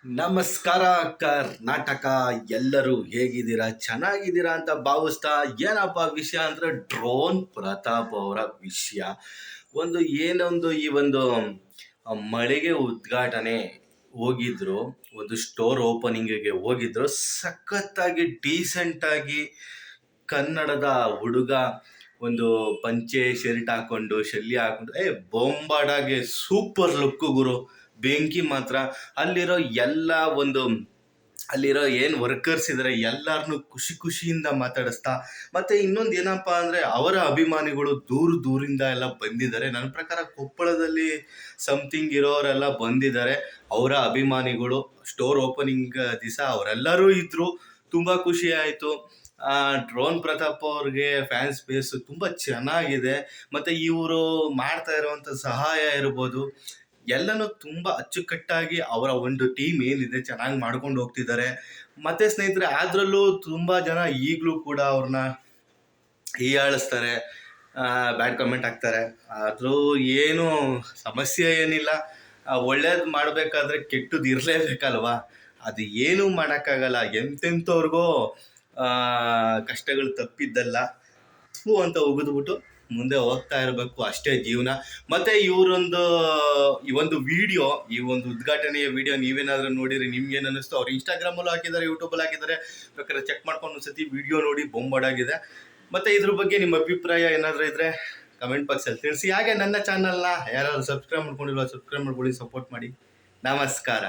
ನಮಸ್ಕಾರ ಕರ್ನಾಟಕ. ಎಲ್ಲರೂ ಹೇಗಿದ್ದೀರಾ? ಚೆನ್ನಾಗಿದ್ದೀರಾ ಅಂತ ಭಾವಿಸ್ತಾ, ಏನಪ್ಪ ವಿಷಯ ಅಂದ್ರೆ ಡ್ರೋನ್ ಪ್ರತಾಪ್ ಅವರ ವಿಷಯ. ಏನೊಂದು ಈ ಒಂದು ಮಳಿಗೆ ಉದ್ಘಾಟನೆ ಹೋಗಿದ್ರು, ಒಂದು ಸ್ಟೋರ್ ಓಪನಿಂಗಿಗೆ ಹೋಗಿದ್ರು. ಸಖತ್ತಾಗಿ ಡೀಸೆಂಟ್ ಆಗಿ ಕನ್ನಡದ ಹುಡುಗ ಒಂದು ಪಂಚೆ ಶರ್ಟ್ ಹಾಕೊಂಡು ಶಲ್ಯ ಹಾಕೊಂಡು ಬೊಂಬಾಡಾಗೆ ಸೂಪರ್ ಲುಕ್ ಗುರು. ಬೆಂಕಿ ಮಾತ್ರ. ಅಲ್ಲಿರೋ ಎಲ್ಲ ಒಂದು ಅಲ್ಲಿರೋ ಏನು ವರ್ಕರ್ಸ್ ಇದ್ದಾರೆ ಎಲ್ಲರನ್ನೂ ಖುಷಿ ಖುಷಿಯಿಂದ ಮಾತಾಡಿಸ್ತಾ, ಮತ್ತೆ ಇನ್ನೊಂದು ಏನಪ್ಪ ಅಂದರೆ ಅವರ ಅಭಿಮಾನಿಗಳು ದೂರಿಂದ ಎಲ್ಲ ಬಂದಿದ್ದಾರೆ. ನನ್ನ ಪ್ರಕಾರ ಕೊಪ್ಪಳದಲ್ಲಿ ಸಮಥಿಂಗ್ ಇರೋರೆಲ್ಲ ಬಂದಿದ್ದಾರೆ. ಅವರ ಅಭಿಮಾನಿಗಳು ಸ್ಟೋರ್ ಓಪನಿಂಗ್ ದಿವಸ ಅವರೆಲ್ಲರೂ ಇದ್ದರು. ತುಂಬ ಖುಷಿ ಆಯಿತು. ಡ್ರೋನ್ ಪ್ರತಾಪ್ ಅವ್ರಿಗೆ ಫ್ಯಾನ್ಸ್ ಬೇಸ್ ತುಂಬ ಚೆನ್ನಾಗಿದೆ. ಮತ್ತು ಇವರು ಮಾಡ್ತಾ ಇರುವಂಥ ಸಹಾಯ ಇರ್ಬೋದು, ಎಲ್ಲನೂ ತುಂಬ ಅಚ್ಚುಕಟ್ಟಾಗಿ ಅವರ ಒಂದು ಟೀಮ್ ಏನಿದೆ ಚೆನ್ನಾಗಿ ಮಾಡ್ಕೊಂಡು ಹೋಗ್ತಿದ್ದಾರೆ. ಮತ್ತು ಸ್ನೇಹಿತರೆ, ಅದರಲ್ಲೂ ತುಂಬ ಜನ ಈಗಲೂ ಕೂಡ ಅವ್ರನ್ನ ಹೀಯಾಳಿಸ್ತಾರೆ, ಬ್ಯಾಡ್ ಕಮೆಂಟ್ ಹಾಕ್ತಾರೆ. ಆದರೂ ಏನು ಸಮಸ್ಯೆ ಏನಿಲ್ಲ. ಒಳ್ಳೇದು ಮಾಡಬೇಕಾದ್ರೆ ಕೆಟ್ಟದ್ದು ಇರಲೇಬೇಕಲ್ವಾ? ಅದು ಏನೂ ಮಾಡೋಕ್ಕಾಗಲ್ಲ. ಎಂತೆಂಥವ್ರಿಗೋ ಕಷ್ಟಗಳು ತಪ್ಪಿದ್ದಲ್ಲ. ಅಂತ ಉಗಿದ್ಬಿಟ್ಟು ಮುಂದೆ ಹೋಗ್ತಾ ಇರಬೇಕು, ಅಷ್ಟೇ ಜೀವನ. ಮತ್ತೆ ಈ ಒಂದು ವಿಡಿಯೋ, ಈ ಒಂದು ಉದ್ಘಾಟನೆಯ ವಿಡಿಯೋ ನೀವೇನಾದ್ರೂ ನೋಡಿರಿ, ನಿಮ್ಗೇನು ಅನ್ನಿಸ್ತು? ಅವ್ರು ಇನ್ಸ್ಟಾಗ್ರಾಮಲ್ಲೂ ಹಾಕಿದ್ದಾರೆ, ಯೂಟ್ಯೂಬಲ್ಲಿ ಹಾಕಿದ್ದಾರೆ. ಬೇಕಾದ್ರೆ ಚೆಕ್ ಮಾಡ್ಕೊಂಡು ಒಂದ್ಸತಿ ವಿಡಿಯೋ ನೋಡಿ. ಬೊಂಬಾಡಾಗಿದೆ. ಮತ್ತೆ ಇದ್ರ ಬಗ್ಗೆ ನಿಮ್ಮ ಅಭಿಪ್ರಾಯ ಏನಾದರೂ ಇದ್ರೆ ಕಮೆಂಟ್ ಬಾಕ್ಸಲ್ಲಿ ತಿಳಿಸಿ. ಹಾಗೆ ನನ್ನ ಚಾನಲ್ನ ಯಾರಾದ್ರು ಸಬ್ಸ್ಕ್ರೈಬ್ ಮಾಡ್ಕೊಂಡಿಲ್ವ, ಸಬ್ಸ್ಕ್ರೈಬ್ ಮಾಡ್ಕೊಳ್ಳಿ, ಸಪೋರ್ಟ್ ಮಾಡಿ. ನಮಸ್ಕಾರ.